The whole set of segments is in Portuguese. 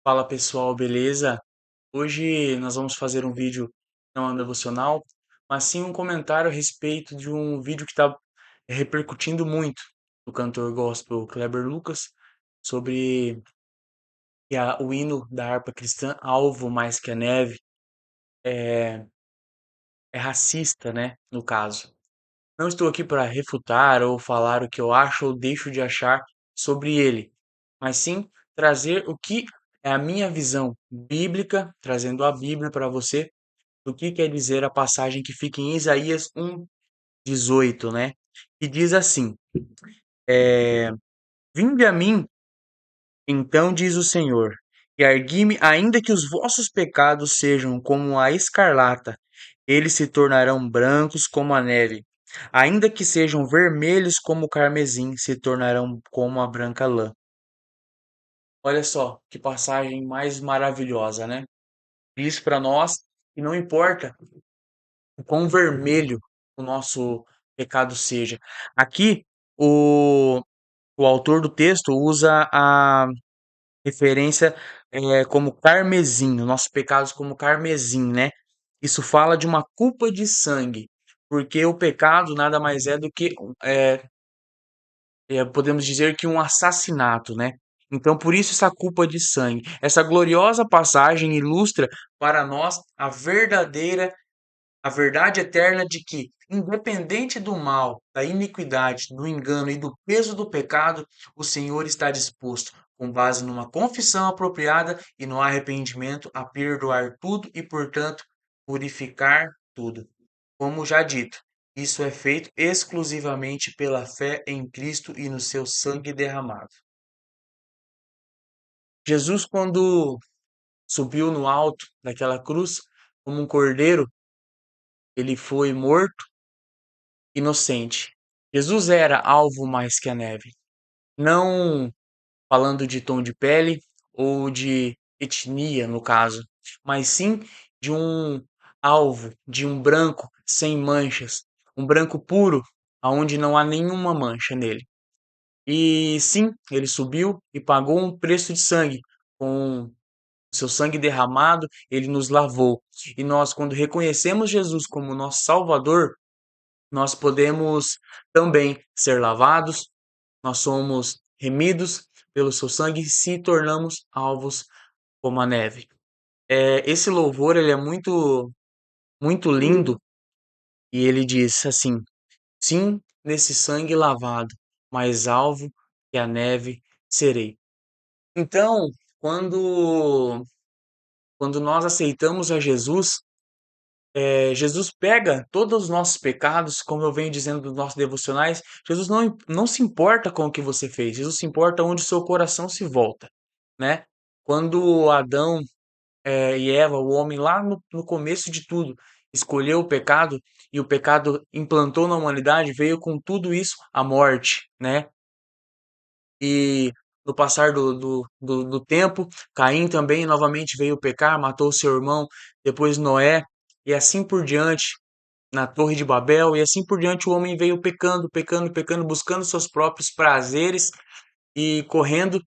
Fala pessoal, beleza? Hoje nós vamos fazer um vídeo não devocional, mas sim um comentário a respeito de um vídeo que está repercutindo muito do cantor gospel Kleber Lucas sobre que o hino da harpa cristã Alvo Mais Que a Neve é racista, né? No caso. Não estou aqui para refutar ou falar o que eu acho ou deixo de achar sobre ele, mas sim trazer o que é a minha visão bíblica, trazendo a Bíblia para você, o que quer dizer a passagem que fica em Isaías 1:18, né? Que diz assim: Vinde a mim, então diz o Senhor, e argui-me, ainda que os vossos pecados sejam como a escarlata, eles se tornarão brancos como a neve. Ainda que sejam vermelhos como o carmesim, se tornarão como a branca lã. Olha só que passagem mais maravilhosa, né? Diz para nós que não importa o quão vermelho o nosso pecado seja. Aqui, o, o autor do texto usa a referência como carmesim, os nossos pecados como carmesim, né? Isso fala de uma culpa de sangue, porque o pecado nada mais é do que, é, podemos dizer que um assassinato, né? Então, por isso essa culpa de sangue. Essa gloriosa passagem ilustra para nós a verdade eterna de que, independente do mal, da iniquidade, do engano e do peso do pecado, o Senhor está disposto, com base numa confissão apropriada e no arrependimento, a perdoar tudo e, portanto, purificar tudo. Como já dito, isso é feito exclusivamente pela fé em Cristo e no seu sangue derramado. Jesus, quando subiu no alto daquela cruz, como um cordeiro, ele foi morto inocente. Jesus era alvo mais que a neve, não falando de tom de pele ou de etnia, no caso, mas sim de um alvo, de um branco sem manchas, um branco puro, aonde não há nenhuma mancha nele. E sim, ele subiu e pagou um preço de sangue. Com seu sangue derramado, ele nos lavou. E nós, quando reconhecemos Jesus como nosso Salvador, nós podemos também ser lavados, nós somos remidos pelo seu sangue e se tornamos alvos como a neve. Esse louvor ele é muito lindo e ele diz assim: sim, nesse sangue lavado, mais alvo que a neve serei. Então, quando quando nós aceitamos a Jesus, Jesus pega todos os nossos pecados, como eu venho dizendo nos nossos devocionais. Jesus não se importa com o que você fez, Jesus se importa onde o seu coração se volta, né? Quando Adão e Eva, o homem lá no começo de tudo, escolheu o pecado e o pecado implantou na humanidade, veio com tudo isso a morte, né? E no passar do tempo, Caim também novamente veio pecar, matou seu irmão, depois Noé, e assim por diante, na Torre de Babel, e assim por diante o homem veio pecando, pecando, pecando, buscando seus próprios prazeres e correndo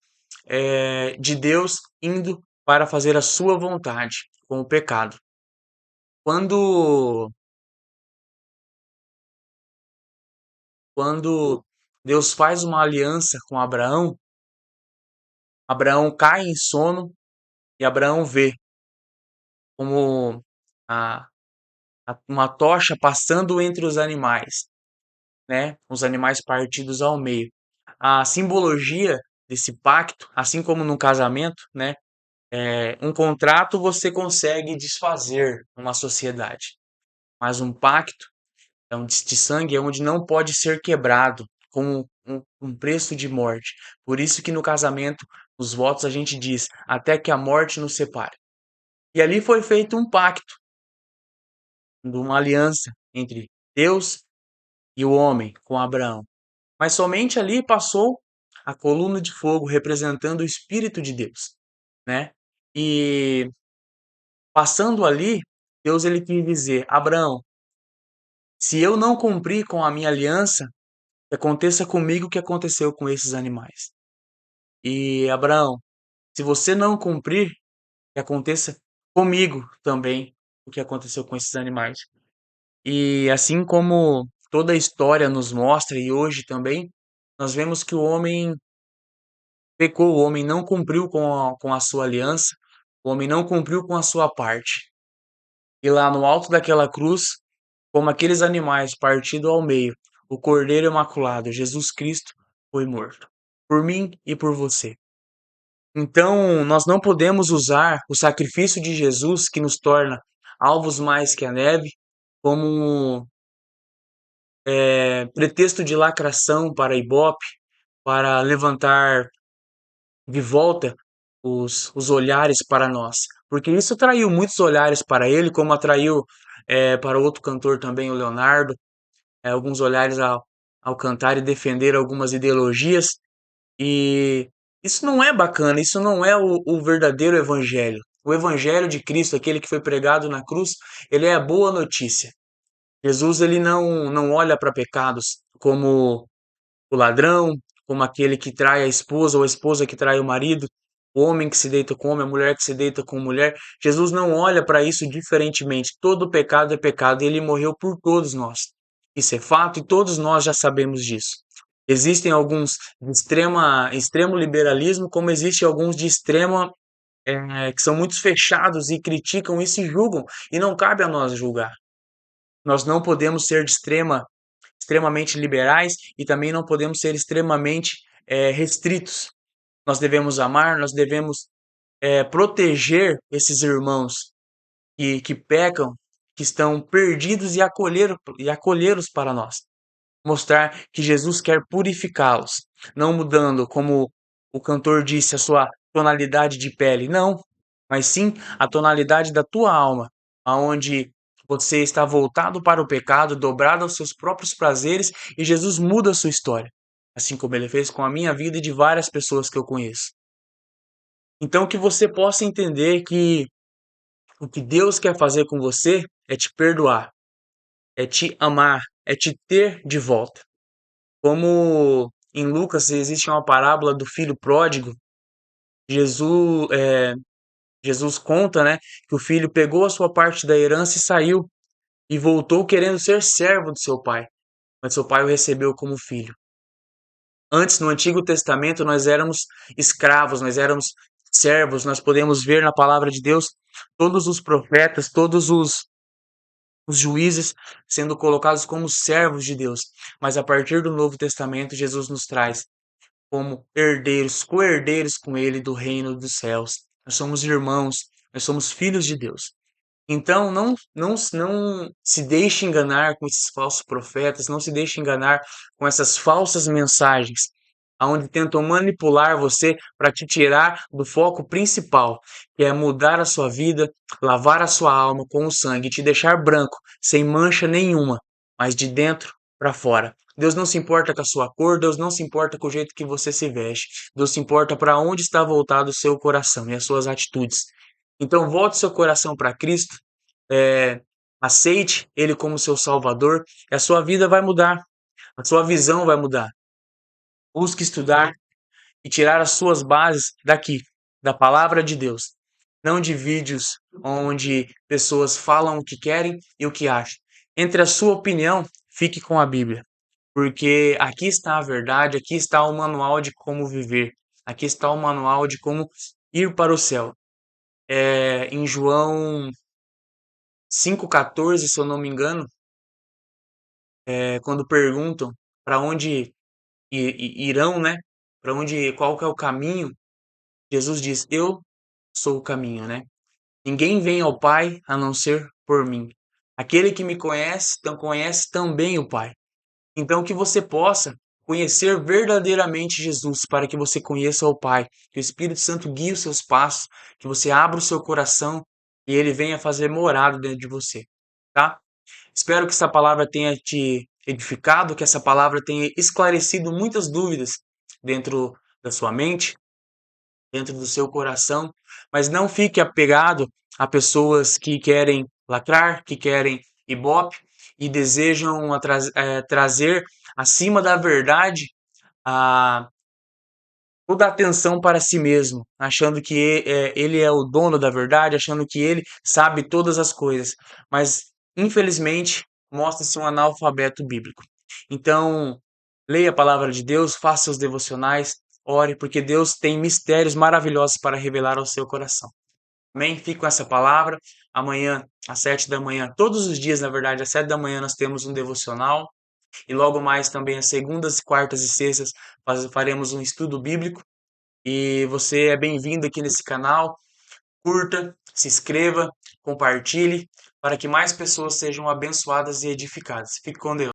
de Deus, indo para fazer a sua vontade com o pecado. Quando, quando Deus faz uma aliança com Abraão, Abraão cai em sono e Abraão vê como a, uma tocha passando entre os animais, né? Os animais partidos ao meio. A simbologia desse pacto, assim como no casamento, né? Um contrato você consegue desfazer numa sociedade, mas um pacto de sangue é onde não pode ser quebrado com um preço de morte. Por isso que no casamento, os votos a gente diz até que a morte nos separe. E ali foi feito um pacto, uma aliança entre Deus e o homem com Abraão. Mas somente ali passou a coluna de fogo representando o Espírito de Deus, né? E passando ali, Deus ele quis dizer: Abraão, se eu não cumprir com a minha aliança, que aconteça comigo o que aconteceu com esses animais. E Abraão, Se você não cumprir, que aconteça comigo também o que aconteceu com esses animais. E assim como toda a história nos mostra, e hoje também, nós vemos que o homem pecou, o homem não cumpriu com a sua aliança, o homem não cumpriu com a sua parte. E lá no alto daquela cruz, como aqueles animais partidos ao meio, o Cordeiro Imaculado, Jesus Cristo, foi morto. Por mim e por você. Então, nós não podemos usar o sacrifício de Jesus, que nos torna alvos mais que a neve, como pretexto de lacração para Ibope, para levantar de volta os olhares para nós. Porque isso atraiu muitos olhares para ele, como atraiu para outro cantor também, o Leonardo, alguns olhares ao cantar e defender algumas ideologias. E isso não é bacana, isso não é o verdadeiro evangelho. O evangelho de Cristo, aquele que foi pregado na cruz, ele é a boa notícia. Jesus ele não olha para pecados como o ladrão, como aquele que trai a esposa ou a esposa que trai o marido, o homem que se deita com homem, a mulher que se deita com mulher. Jesus não olha para isso diferentemente. Todo pecado é pecado e ele morreu por todos nós. Isso é fato e todos nós já sabemos disso. Existem alguns de extremo liberalismo, como existem alguns de extrema que são muito fechados e criticam isso e julgam, e não cabe a nós julgar. Nós não podemos ser extremamente liberais e também não podemos ser extremamente restritos. Nós devemos amar, nós devemos proteger esses irmãos que pecam, que estão perdidos e acolhê-los para nós. Mostrar que Jesus quer purificá-los, não mudando, como o cantor disse, a sua tonalidade de pele, não, mas sim a tonalidade da tua alma, aonde você está voltado para o pecado, dobrado aos seus próprios prazeres, e Jesus muda a sua história, assim como ele fez com a minha vida e de várias pessoas que eu conheço. Então que você possa entender que o que Deus quer fazer com você é te perdoar, é te amar, é te ter de volta. Como em Lucas existe uma parábola do filho pródigo, Jesus, Jesus conta, né, que o filho pegou a sua parte da herança e saiu e voltou querendo ser servo do seu pai, mas seu pai o recebeu como filho. Antes, no Antigo Testamento, nós éramos escravos, nós éramos servos, nós podemos ver na palavra de Deus todos os profetas, todos os juízes sendo colocados como servos de Deus. Mas a partir do Novo Testamento, Jesus nos traz como herdeiros, co-herdeiros com ele do reino dos céus. Nós somos irmãos, nós somos filhos de Deus. Então, não se deixe enganar com esses falsos profetas, não se deixe enganar com essas falsas mensagens, aonde tentam manipular você para te tirar do foco principal, que é mudar a sua vida, lavar a sua alma com o sangue, te deixar branco, sem mancha nenhuma, mas de dentro para fora. Deus não se importa com a sua cor, Deus não se importa com o jeito que você se veste. Deus se importa para onde está voltado o seu coração e as suas atitudes. Então, volte seu coração para Cristo, é, aceite Ele como seu Salvador, e a sua vida vai mudar, a sua visão vai mudar. Busque estudar e tirar as suas bases daqui, da palavra de Deus, não de vídeos onde pessoas falam o que querem e o que acham. Entre a sua opinião, fique com a Bíblia, porque aqui está a verdade, aqui está o manual de como viver, aqui está o manual de como ir para o céu. Em João 5,14, se eu não me engano, quando perguntam para onde irão, né? Para onde, qual que é o caminho? Jesus diz: Eu sou o caminho, né? Ninguém vem ao Pai a não ser por mim. Aquele que me conhece, então conhece também o Pai. Então que você possa conhecer verdadeiramente Jesus, para que você conheça o Pai, que o Espírito Santo guie os seus passos, que você abra o seu coração e ele venha fazer morada dentro de você, tá? Espero que essa palavra tenha te edificado, que essa palavra tenha esclarecido muitas dúvidas dentro da sua mente, dentro do seu coração, mas não fique apegado a pessoas que querem lacrar, que querem ibope e desejam trazer acima da verdade a, toda a atenção para si mesmo, achando que ele é o dono da verdade, achando que ele sabe todas as coisas. Mas, infelizmente, mostra-se um analfabeto bíblico. Então, leia a palavra de Deus, faça seus devocionais, ore, porque Deus tem mistérios maravilhosos para revelar ao seu coração. Amém? Fique com essa palavra. Amanhã, às 7 da manhã, todos os dias, na verdade, às 7 da manhã, nós temos um devocional. E logo mais também às segundas, quartas e sextas faremos um estudo bíblico. E você é bem-vindo aqui nesse canal. Curta, se inscreva, compartilhe, para que mais pessoas sejam abençoadas e edificadas. Fique com Deus.